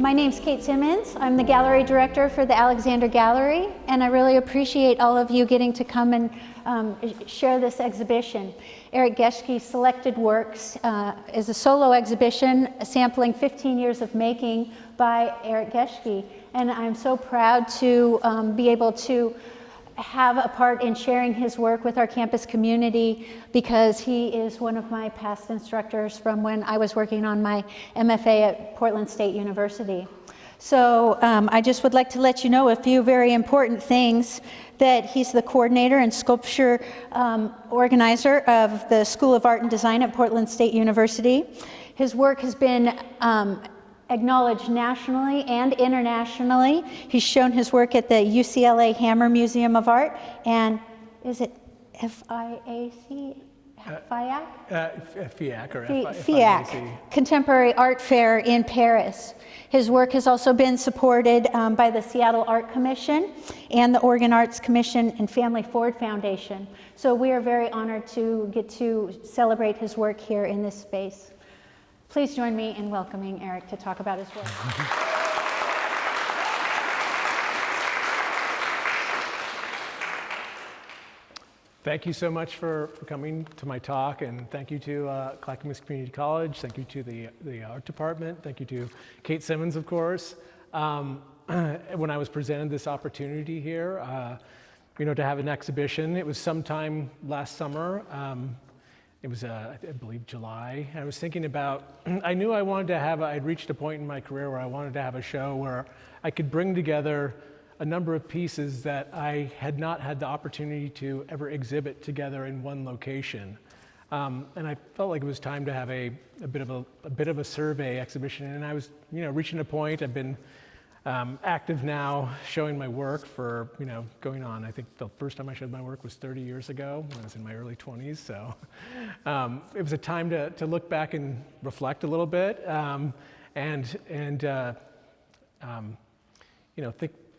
My name's Kate Simmons. I'm the gallery director for the Alexander Gallery, and I really appreciate all of you getting to come and share this exhibition. Erik Geschke Selected Works is a solo exhibition sampling 15 years of making by Erik Geschke, and I'm so proud to be able to have a part in sharing his work with our campus community, because he is one of my past instructors from when I was working on my MFA at Portland State University. So I just would like to let you know a few very important things: that he's the coordinator and sculpture organizer of the School of Art and Design at Portland State University. His work has been acknowledged nationally and internationally. He's shown his work at the UCLA Hammer Museum of Art, and is it FIAC? FIAC? FIAC or FIAC, Contemporary Art Fair in Paris. His work has also been supported by the Seattle Art Commission and the Oregon Arts Commission and Family Ford Foundation. So we are very honored to get to celebrate his work here in this space. Please join me in welcoming Erik to talk about his work. Thank you so much for coming to my talk, and thank you to Clackamas Community College. Thank you to the art department. Thank you to Kate Simmons, of course. When I was presented this opportunity here, to have an exhibition, it was sometime last summer. It was, I believe, July. I was thinking about, I knew I wanted to have, I'd reached a point in my career where I wanted to have a show where I could bring together a number of pieces that I had not had the opportunity to ever exhibit together in one location. And I felt like it was time to have a bit of a survey exhibition. And I was, reaching a point. I've been active now, showing my work for, going on. I think the first time I showed my work was 30 years ago, when I was in my early 20s. So it was a time to look back and reflect a little bit, and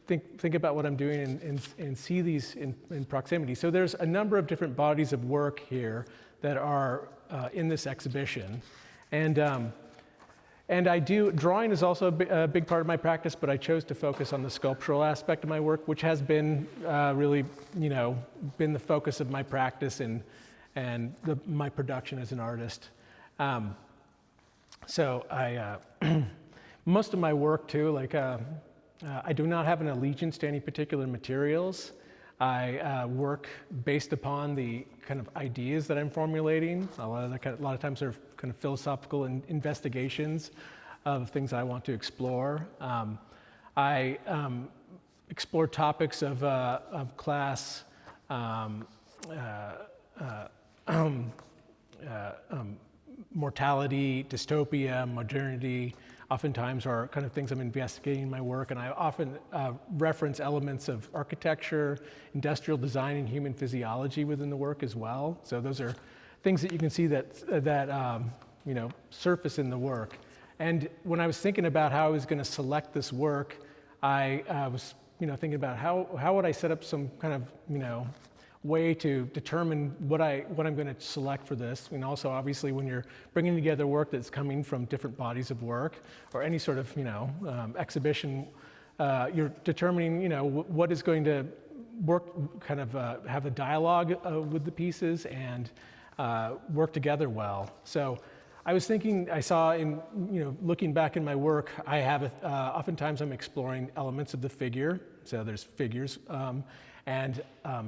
think about what I'm doing and see these in proximity. So there's a number of different bodies of work here that are in this exhibition, and drawing is also a big part of my practice, but I chose to focus on the sculptural aspect of my work, which has been really, been the focus of my practice and my production as an artist. So I, most of my work too, I do not have an allegiance to any particular materials. I work based upon the kind of ideas that I'm formulating. A lot of times they're kind of philosophical investigations of things I want to explore. I explore topics of class, mortality, dystopia, modernity. Oftentimes are kind of things I'm investigating in my work, and I often reference elements of architecture, industrial design, and human physiology within the work as well. So those are things that you can see that surface in the work. And when I was thinking about how I was going to select this work, I was thinking about how would I set up some kind of way to determine what I'm going to select for this. And also, obviously, when you're bringing together work that's coming from different bodies of work, or any sort of exhibition, you're determining what is going to work, kind of have a dialogue with the pieces and work together well. So I was thinking, I saw in looking back in my work, I have oftentimes I'm exploring elements of the figure. So there's figures. And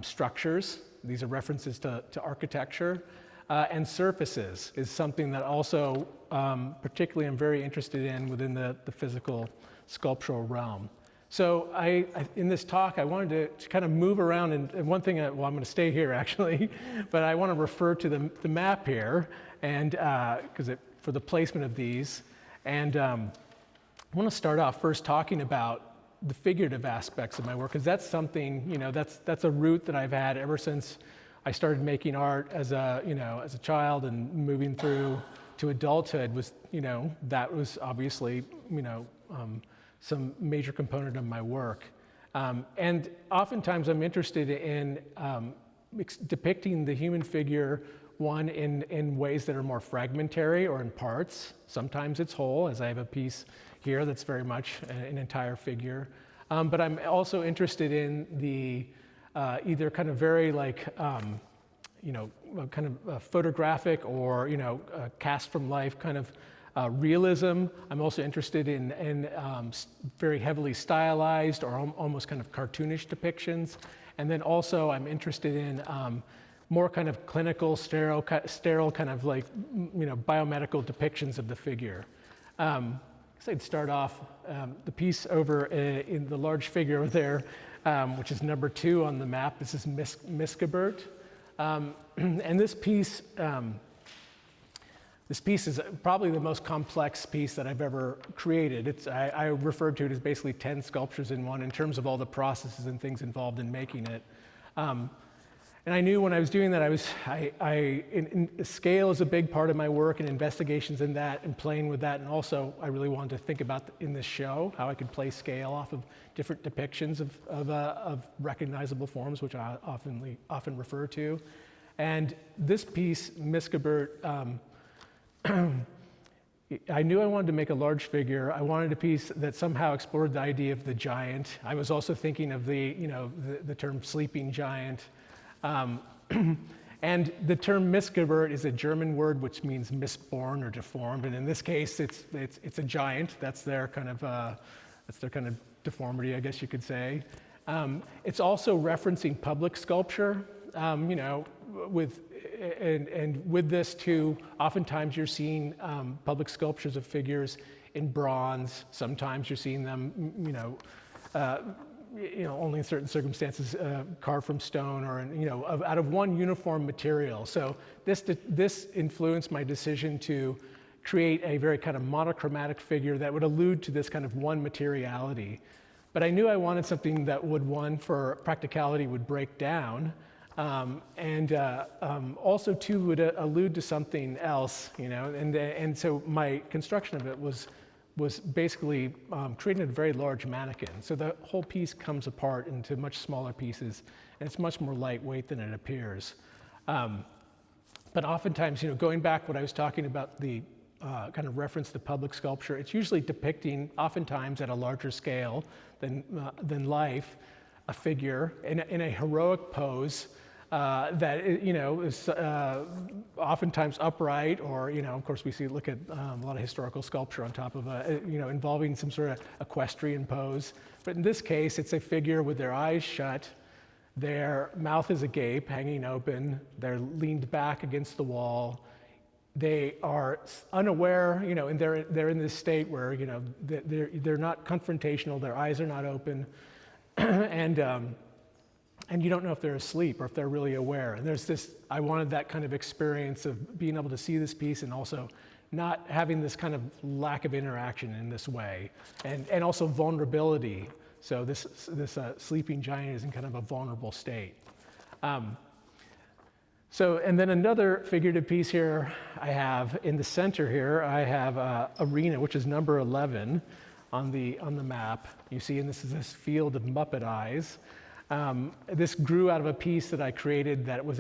structures. These are references to architecture. And surfaces is something that also, particularly I'm very interested in within the physical sculptural realm. So in this talk, I wanted to kind of move around, and one thing, I'm going to stay here actually, but I want to refer to the map here, and for the placement of these. And I want to start off first talking about the figurative aspects of my work, because that's something, that's a route that I've had ever since I started making art as a child, and moving through to adulthood was, that was obviously, some major component of my work. And oftentimes I'm interested in depicting the human figure one in ways that are more fragmentary or in parts. Sometimes it's whole, as I have a piece here that's very much an entire figure. But I'm also interested in the either kind of very like, kind of photographic or, cast from life kind of realism. I'm also interested in very heavily stylized or almost kind of cartoonish depictions. And then also I'm interested in more kind of clinical, sterile kind of like, biomedical depictions of the figure. So I'd start off the piece over in the large figure over there, which is number 2 on the map. This is Miscabert. And this piece is probably the most complex piece that I've ever created. I refer to it as basically 10 sculptures in one in terms of all the processes and things involved in making it. And I knew when I was doing that, scale is a big part of my work and investigations in that and playing with that. And also, I really wanted to think about in this show how I could play scale off of different depictions of recognizable forms, which I often refer to. And this piece, Miscabert, I knew I wanted to make a large figure. I wanted a piece that somehow explored the idea of the giant. I was also thinking of the term sleeping giant. And the term Miscabert is a German word which means misborn or deformed, and in this case, it's a giant. That's their kind of deformity, I guess you could say. It's also referencing public sculpture, with this too. Oftentimes, you're seeing public sculptures of figures in bronze. Sometimes you're seeing them, only in certain circumstances, carved from stone or out of one uniform material. So this influenced my decision to create a very kind of monochromatic figure that would allude to this kind of one materiality. But I knew I wanted something that would, for practicality, would break down, and also too would allude to something else, and so my construction of it was basically creating a very large mannequin. So the whole piece comes apart into much smaller pieces, and it's much more lightweight than it appears. But oftentimes, going back what I was talking about, the kind of reference to public sculpture, it's usually depicting, oftentimes at a larger scale than life, a figure in a heroic pose that is oftentimes upright, or of course we look at a lot of historical sculpture on top of involving some sort of equestrian pose. But in this case, it's a figure with their eyes shut, their mouth is agape, hanging open, they're leaned back against the wall. They are unaware, and they're in this state where they're not confrontational, their eyes are not open, and you don't know if they're asleep or if they're really aware. And there's this, I wanted that kind of experience of being able to see this piece and also not having this kind of lack of interaction in this way, and also vulnerability. So this sleeping giant is in kind of a vulnerable state. And then another figurative piece here I have in the center here, I have Arena, which is number 11 on the map. You see, and this is this field of Muppet eyes. This grew out of a piece that I created that was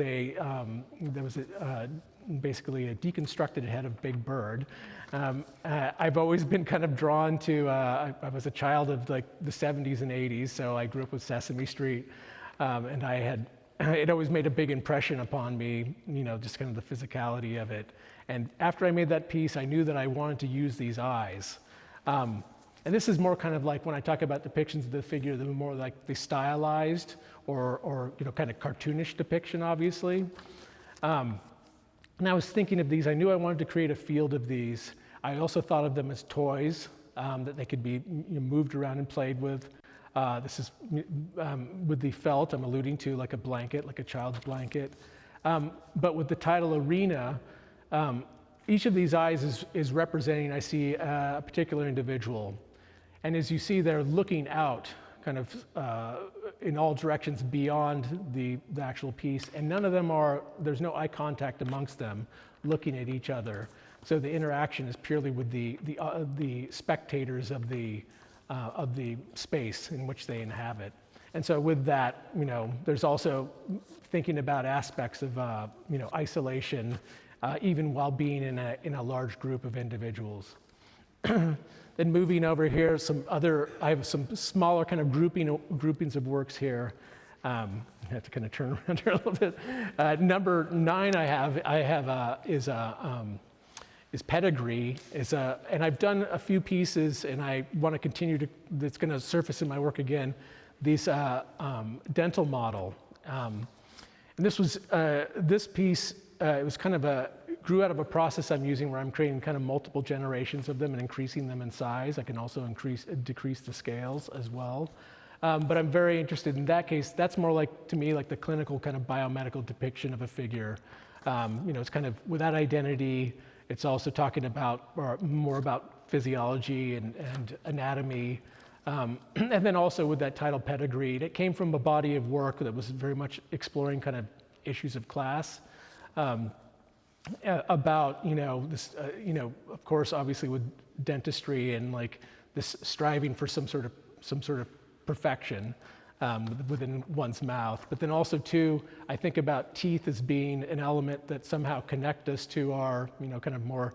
basically a deconstructed head of Big Bird. I've always been kind of drawn to, I was a child of like the 70s and 80s, so I grew up with Sesame Street, and it always made a big impression upon me, just kind of the physicality of it. And after I made that piece, I knew that I wanted to use these eyes. And this is more kind of like when I talk about depictions of the figure, the more like the stylized or kind of cartoonish depiction, obviously. And I was thinking of these. I knew I wanted to create a field of these. I also thought of them as toys that they could be moved around and played with. This is with the felt, I'm alluding to like a blanket, like a child's blanket. But with the title Arena, each of these eyes is representing, I see, a particular individual. And as you see, they're looking out kind of in all directions beyond the actual piece. And none of them there's no eye contact amongst them looking at each other. So the interaction is purely with the spectators of the space in which they inhabit. And so with that, there's also thinking about aspects of, isolation, even while being in a large group of individuals. Then moving over here, I have some smaller kind of groupings of works here. I have to kind of turn around here a little bit. Number 9 is pedigree, and I've done a few pieces, and I want to continue to, that's going to surface in my work again, this dental model. And this piece, it was kind of grew out of a process I'm using where I'm creating kind of multiple generations of them and increasing them in size. I can also decrease the scales as well. But I'm very interested in that case. That's more to me, like the clinical kind of biomedical depiction of a figure. It's kind of without identity. It's also talking about more about physiology and anatomy. And then also with that title Pedigree, it came from a body of work that was very much exploring kind of issues of class. About this, of course, obviously with dentistry and like this striving for some sort of perfection within one's mouth. But then also too, I think about teeth as being an element that somehow connect us to our kind of more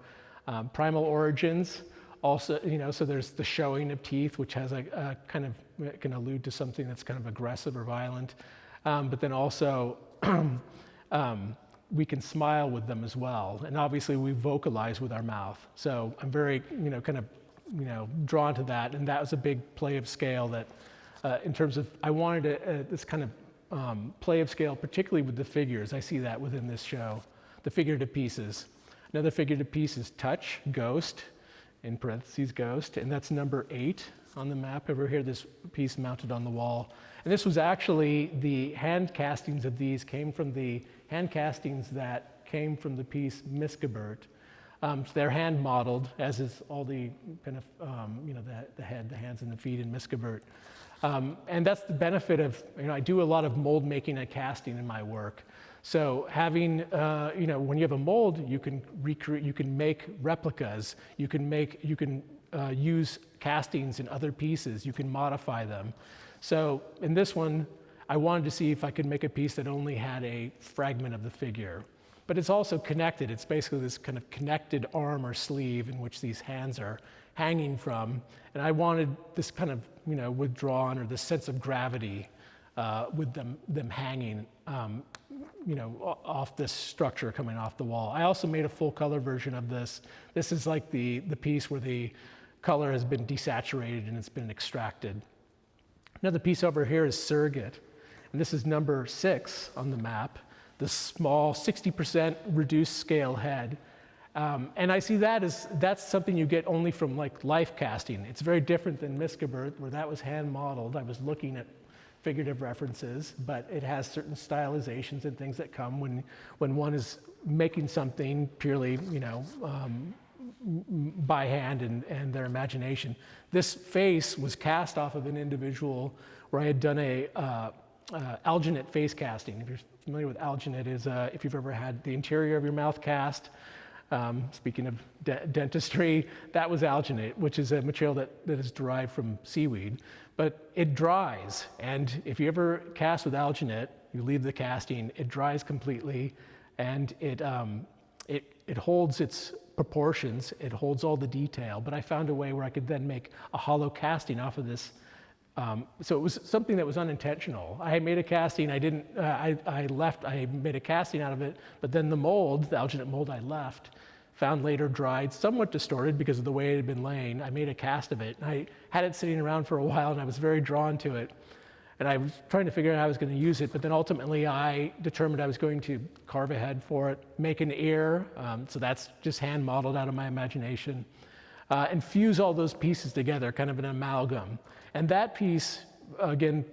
primal origins. Also, so there's the showing of teeth, which has a kind of can allude to something that's kind of aggressive or violent. But then also. We can smile with them as well, and obviously we vocalize with our mouth. So I'm very, kind of, drawn to that, and that was a big play of scale that, in terms of, I wanted this kind of play of scale, particularly with the figures. I see that within this show, the figurative pieces. Another figurative piece is touch, ghost, in parentheses ghost, and that's number 8 on the map over here. This piece mounted on the wall. And this was actually the hand castings of these came from the hand castings that came from the piece Miskabert. So they're hand modeled, as is all the kind of, the head, the hands and the feet in Miskabert. And that's the benefit of, I do a lot of mold making and casting in my work. So having, when you have a mold, you can recreate, you can make replicas, you can use castings in other pieces, you can modify them. So in this one, I wanted to see if I could make a piece that only had a fragment of the figure. But it's also connected. It's basically this kind of connected arm or sleeve in which these hands are hanging from. And I wanted this kind of, withdrawn, or this sense of gravity with them hanging, off this structure coming off the wall. I also made a full color version of this. This is like the piece where the color has been desaturated and it's been extracted. Another piece over here is surrogate, and this is number 6 on the map, the small 60% reduced scale head. And I see that as, that's something you get only from like life casting. It's very different than Miskabert, where that was hand modeled. I was looking at figurative references, but it has certain stylizations and things that come when one is making something purely, by hand and their imagination. This face was cast off of an individual where I had done a alginate face casting. If you're familiar with alginate, is if you've ever had the interior of your mouth cast, speaking of dentistry, that was alginate, which is a material that is derived from seaweed, but it dries. And if you ever cast with alginate, you leave the casting, it dries completely, and it holds its proportions, it holds all the detail, but I found a way where I could then make a hollow casting off of this. So it was something that was unintentional. I had made a casting, I made a casting out of it, but then the mold, the alginate mold I left, found later dried, somewhat distorted because of the way it had been laying. I made a cast of it, and I had it sitting around for a while, and I was very drawn to it. And I was trying to figure out how I was going to use it, but then ultimately I determined I was going to carve a head for it, make an ear, so that's just hand modeled out of my imagination, and fuse all those pieces together, kind of an amalgam. And that piece, again,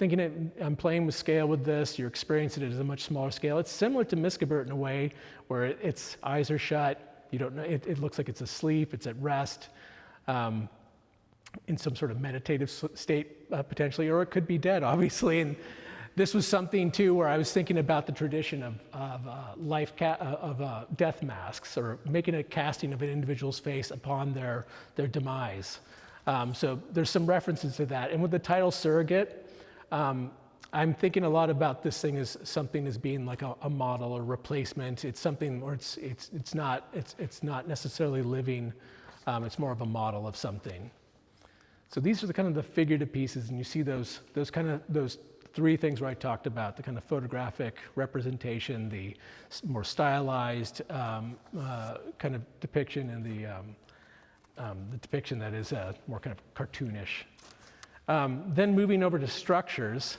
I'm playing with scale with this, you're experiencing it as a much smaller scale. It's similar to Miskabert in a way where its eyes are shut, you don't know, it looks like it's asleep, it's at rest, in some sort of meditative state potentially, or it could be dead, obviously. And this was something too where I was thinking about the tradition of death masks, or making a casting of an individual's face upon their demise. So there's some references to that. And with the title Surrogate, I'm thinking a lot about this thing as something as being like a model or replacement. It's something where it's not necessarily living. It's more of a model of something. So these are the kind of the figurative pieces, and you see those three things where I talked about: the kind of photographic representation, the more stylized kind of depiction, and the depiction that is more kind of cartoonish. Then moving over to structures,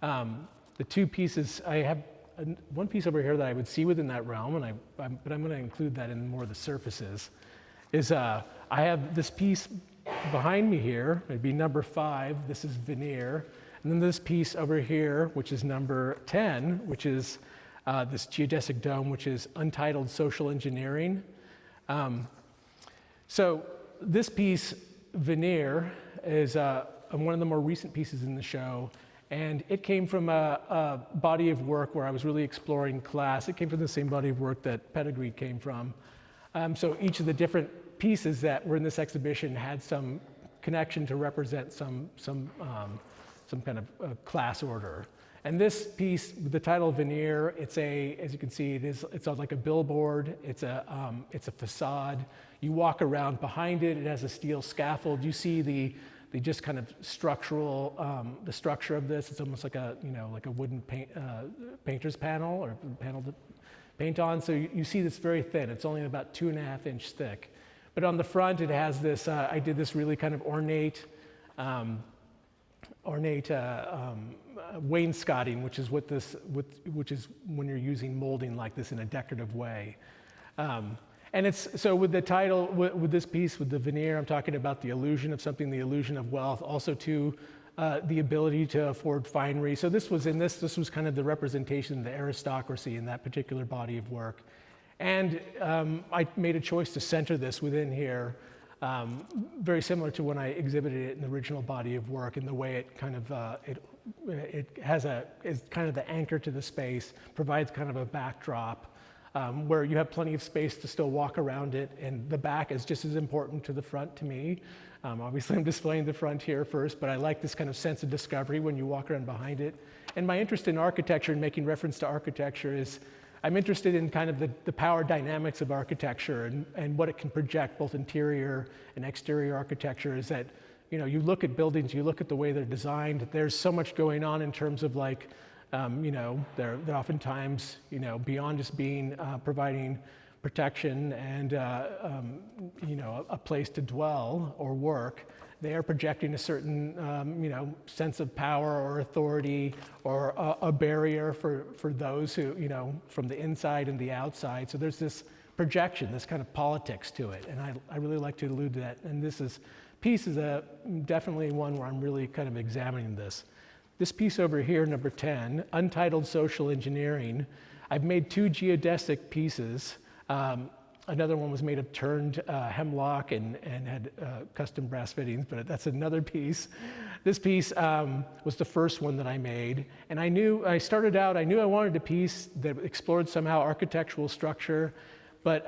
the two pieces, I have one piece over here that I would see within that realm, but I'm going to include that in more of the surfaces, is I have this piece behind me here, it'd be number 5, this is veneer, and then this piece over here, which is number 10, which is this geodesic dome, which is untitled social engineering. So this piece, veneer, is one of the more recent pieces in the show, and it came from a body of work where I was really exploring class. It came from the same body of work that Pedigree came from. So each of the different pieces that were in this exhibition had some connection to represent some kind of class order. And this piece, the title veneer, it's as you can see, it's like a billboard. It's a facade. You walk around behind it. It has a steel scaffold. You see the just kind of structural, the structure of this. It's almost like a wooden painter's panel or panel to paint on. So you see this very thin. It's only about 2.5 inch thick. But on the front, it has this. I did this really kind of ornate wainscoting, which is when you're using molding like this in a decorative way. And it's so with the title, with this piece, with the veneer, I'm talking about the illusion of something, the illusion of wealth, also to the ability to afford finery. So this was kind of the representation of the aristocracy in that particular body of work. And I made a choice to center this within here, very similar to when I exhibited it in the original body of work, in the way it kind of is kind of the anchor to the space, provides kind of a backdrop where you have plenty of space to still walk around it, and the back is just as important to the front to me. Obviously, I'm displaying the front here first, but I like this kind of sense of discovery when you walk around behind it. And my interest in architecture and making reference to architecture is I'm interested in kind of the power dynamics of architecture and what it can project, both interior and exterior architecture. Is that, you look at buildings, you look at the way they're designed, there's so much going on in terms of like, they're oftentimes, beyond just being, providing protection and, a place to dwell or work. They are projecting a certain, sense of power or authority or a barrier for those who, from the inside and the outside. So there's this projection, this kind of politics to it, and I really like to allude to that. And this piece is definitely one where I'm really kind of examining this. This piece over here, number 10, Untitled Social Engineering, I've made 2 geodesic pieces. Another one was made of turned hemlock and had custom brass fittings, but that's another piece. This piece was the first one that I made, and I knew I wanted a piece that explored somehow architectural structure, but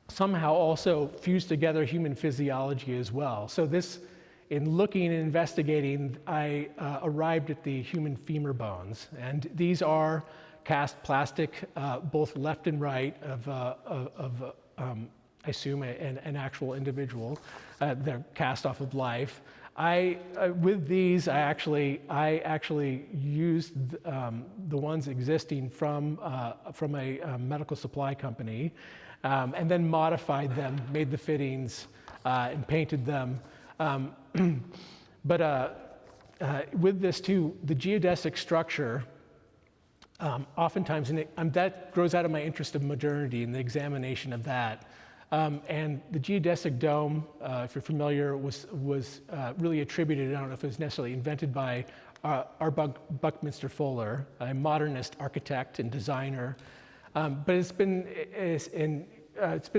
somehow also fused together human physiology as well. So in looking and investigating, I arrived at the human femur bones, and these are cast plastic, both left and right of I assume an actual individual. They're cast off of life. With these, I actually used the ones existing from a medical supply company, and then modified them, made the fittings, and painted them. But with this too, the geodesic structure, oftentimes, and that grows out of my interest of modernity and the examination of that. And the geodesic dome, if you're familiar, was really attributed, I don't know if it was necessarily invented by R. Buckminster Fuller, a modernist architect and designer. But it's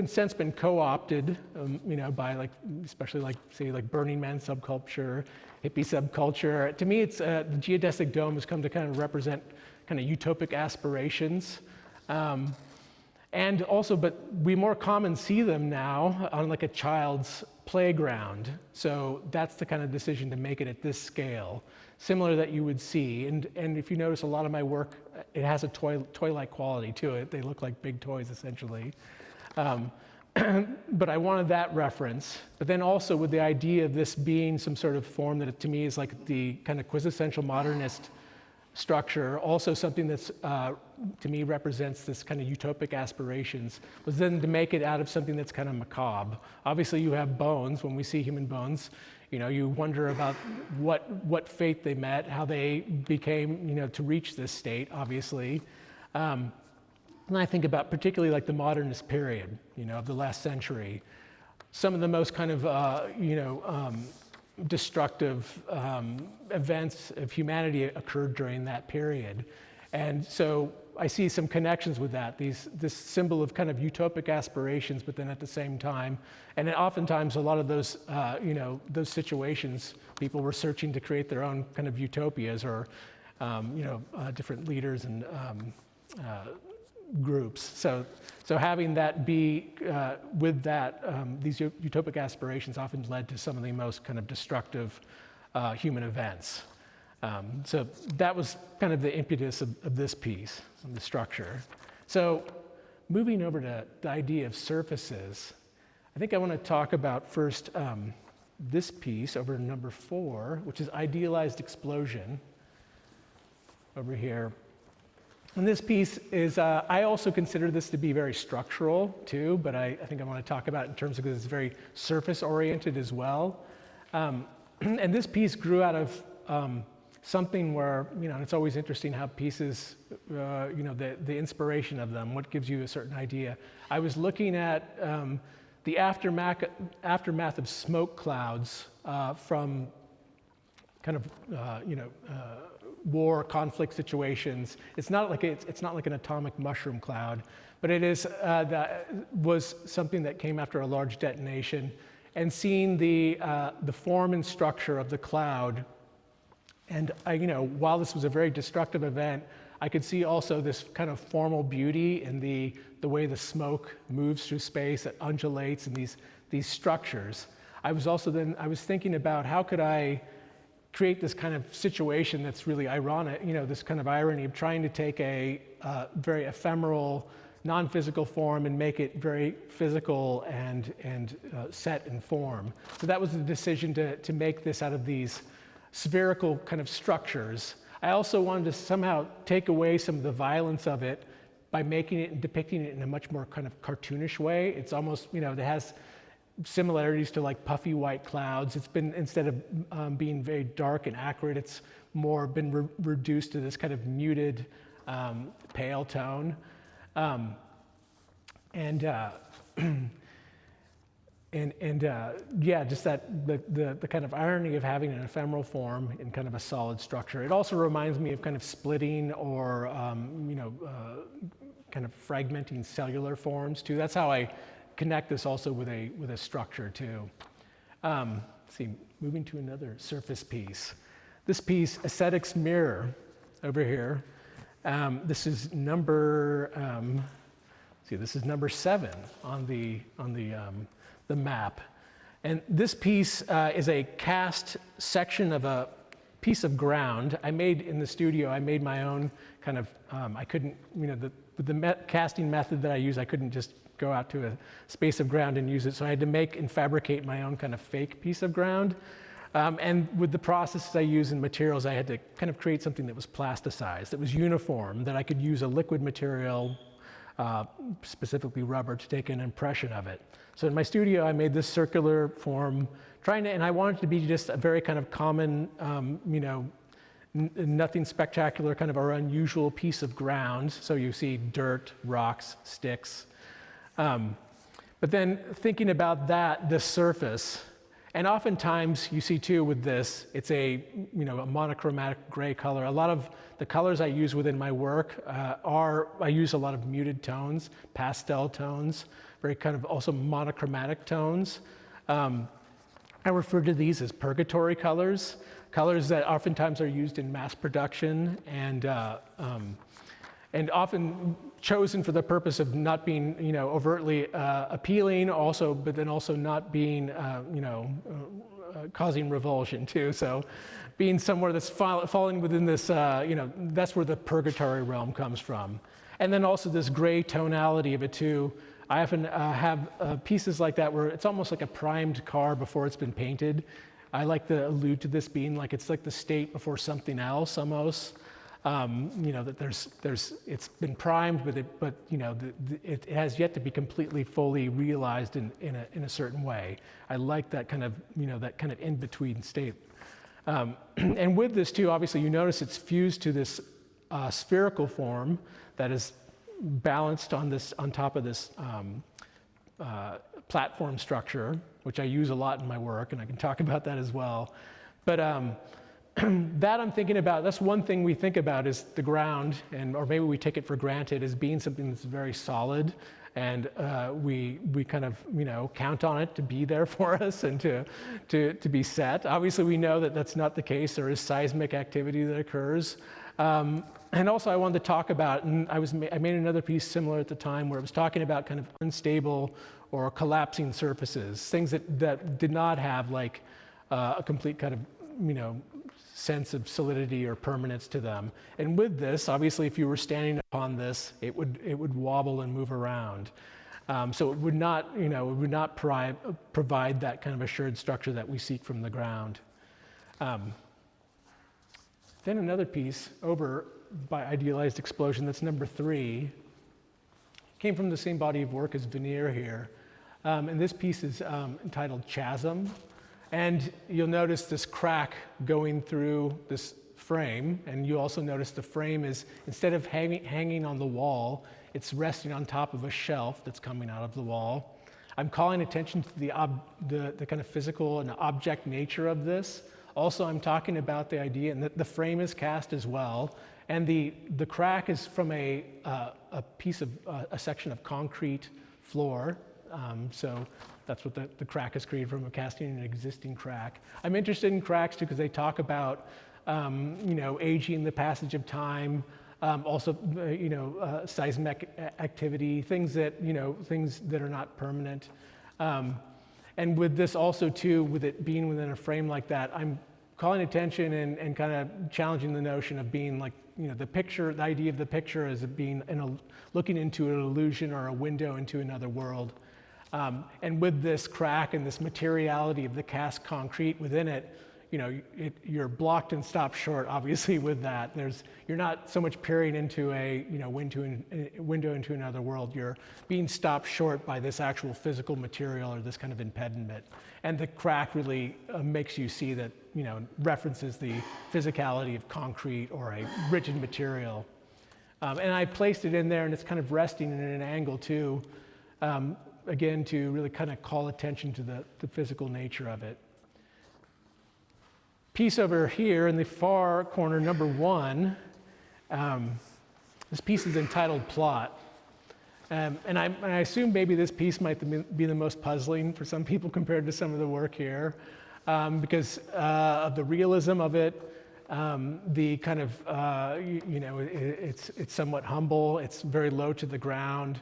since been co-opted, by especially Burning Man subculture, hippie subculture. To me, the geodesic dome has come to kind of represent kind of utopic aspirations. And also, but we more common see them now on like a child's playground. So that's the kind of decision to make it at this scale, similar that you would see. And if you notice, a lot of my work, it has a toy-like quality to it. They look like big toys, essentially. But I wanted that reference. But then also with the idea of this being some sort of form that to me is like the kind of quintessential modernist structure, also something that's to me represents this kind of utopic aspirations, was then to make it out of something that's kind of macabre. Obviously you have bones. When we see human bones, you wonder about what fate they met, how they became, to reach this state, obviously. And I think about particularly like the modernist period, of the last century. Some of the most kind of, destructive events of humanity occurred during that period. And so I see some connections with that, this symbol of kind of utopic aspirations, but then at the same time, and oftentimes a lot of those, those situations, people were searching to create their own kind of utopias or, different leaders and groups. So having that be with that, these utopic aspirations often led to some of the most kind of destructive human events. So that was kind of the impetus of this piece, of the structure. So moving over to the idea of surfaces, I think I want to talk about first this piece over number 4, which is idealized explosion over here. And this piece is, I also consider this to be very structural too, but I think I want to talk about it in terms of because it's very surface oriented as well. And this piece grew out of something where, it's always interesting how pieces, the inspiration of them, what gives you a certain idea. I was looking at the aftermath of smoke clouds from kind of, war, conflict situations. It's not like an atomic mushroom cloud, but it is that was something that came after a large detonation, and seeing the form and structure of the cloud. And while this was a very destructive event, I could see also this kind of formal beauty in the way the smoke moves through space, it undulates, and these structures. I was thinking about how could I create this kind of situation that's really ironic, this kind of irony of trying to take a very ephemeral, non-physical form and make it very physical and set in form. So that was the decision to make this out of these spherical kind of structures. I also wanted to somehow take away some of the violence of it by making it and depicting it in a much more kind of cartoonish way. It's almost, it has similarities to like puffy white clouds. It's been, instead of being very dark and acrid, it's more been reduced to this kind of muted, pale tone. Just that the kind of irony of having an ephemeral form in kind of a solid structure. It also reminds me of kind of splitting or kind of fragmenting cellular forms too. That's how I connect this also with a structure too. Let's see, moving to another surface piece. This piece, Aesthetics Mirror, over here. This is number. This is number 7 on the map, and this piece is a cast section of a piece of ground. I made in the studio. I made my own kind of. I couldn't, with the casting method that I use, I couldn't just go out to a space of ground and use it. So I had to make and fabricate my own kind of fake piece of ground. And with the processes I use in materials, I had to kind of create something that was plasticized, that was uniform, that I could use a liquid material, specifically rubber, to take an impression of it. So in my studio, I made this circular form, and I wanted it to be just a very kind of common, nothing spectacular, kind of or unusual piece of ground. So you see dirt, rocks, sticks. But then thinking about this surface, and oftentimes you see too with this, it's a monochromatic gray color. A lot of the colors I use within my work I use a lot of muted tones, pastel tones, very kind of also monochromatic tones. I refer to these as purgatory colors, colors that oftentimes are used in mass production and often chosen for the purpose of not being, overtly appealing, also, but then also not being, causing revulsion too. So, being somewhere that's falling within this, that's where the purgatory realm comes from. And then also this gray tonality of it too. I often have pieces like that where it's almost like a primed car before it's been painted. I like to allude to this being like it's like the state before something else almost. That it's been primed, but it has yet to be completely fully realized in a certain way. I like that kind of in between state. And with this too, obviously you notice it's fused to this spherical form that is balanced on top of this platform structure, which I use a lot in my work, and I can talk about that as well. But that I'm thinking about, that's one thing we think about is the ground, or maybe we take it for granted as being something that's very solid, and we kind of count on it to be there for us and to be set. Obviously, we know that that's not the case. There is seismic activity that occurs. And also I wanted to talk about, and I made another piece similar at the time where I was talking about kind of unstable or collapsing surfaces, things that did not have like a complete kind of, sense of solidity or permanence to them. And with this, obviously, if you were standing upon this, it would wobble and move around. So it would not, provide that kind of assured structure that we seek from the ground. Then another piece over by idealized explosion, that's number 3, came from the same body of work as Veneer here. And this piece is entitled Chasm. And you'll notice this crack going through this frame, and you also notice the frame is, instead of hanging on the wall, it's resting on top of a shelf that's coming out of the wall. I'm calling attention to the kind of physical and object nature of this. Also, I'm talking about the idea, and the frame is cast as well, and the crack is from a piece of, a section of concrete floor. So that's what the crack is created from, a casting an existing crack. I'm interested in cracks too because they talk about, aging, the passage of time, also, seismic activity, things that are not permanent. And with this also too, with it being within a frame like that, I'm calling attention and kind of challenging the notion of being like, the idea of the picture as it being looking into an illusion or a window into another world. And with this crack and this materiality of the cast concrete within it, you're blocked and stopped short, obviously, with that. You're not so much peering into a window into another world. You're being stopped short by this actual physical material or this kind of impediment. And the crack really makes you see that, references the physicality of concrete or a rigid material. And I placed it in there, and it's kind of resting in an angle too. Again, to really kind of call attention to the physical nature of it. Piece over here in the far corner, number 1, this piece is entitled Plot. And I assume maybe this piece might be the most puzzling for some people compared to some of the work here, because of the realism of it, the kind of, it's somewhat humble, it's very low to the ground.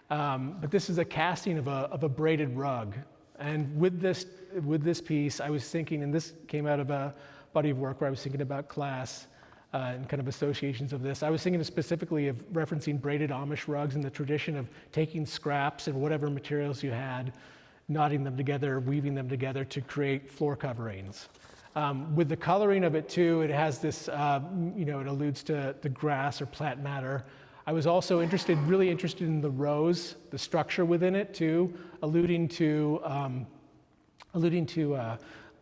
But this is a casting of a braided rug. And with this piece, I was thinking, and this came out of a body of work where I was thinking about class and kind of associations of this. I was thinking specifically of referencing braided Amish rugs and the tradition of taking scraps and whatever materials you had, knotting them together, weaving them together to create floor coverings. With the coloring of it too, it has this, it alludes to the grass or plant matter. I was also really interested in the rows, the structure within it too, alluding to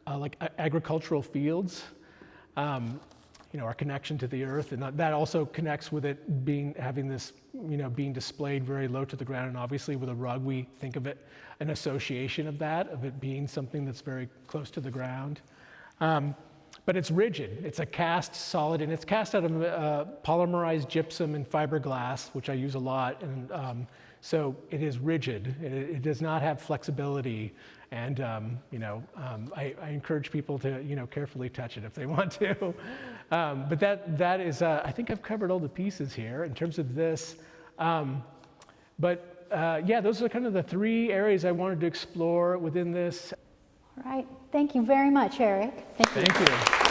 like agricultural fields, our connection to the earth, and that also connects with it having this, being displayed very low to the ground, and obviously with a rug we think of it, an association of it being something that's very close to the ground. But it's rigid. It's a cast solid, and it's cast out of polymerized gypsum and fiberglass, which I use a lot. And So it is rigid. It does not have flexibility. And I encourage people to carefully touch it if they want to. But that is, I think I've covered all the pieces here in terms of this. Those are kind of the three areas I wanted to explore within this. All right. Thank you very much, Erik. Thank you.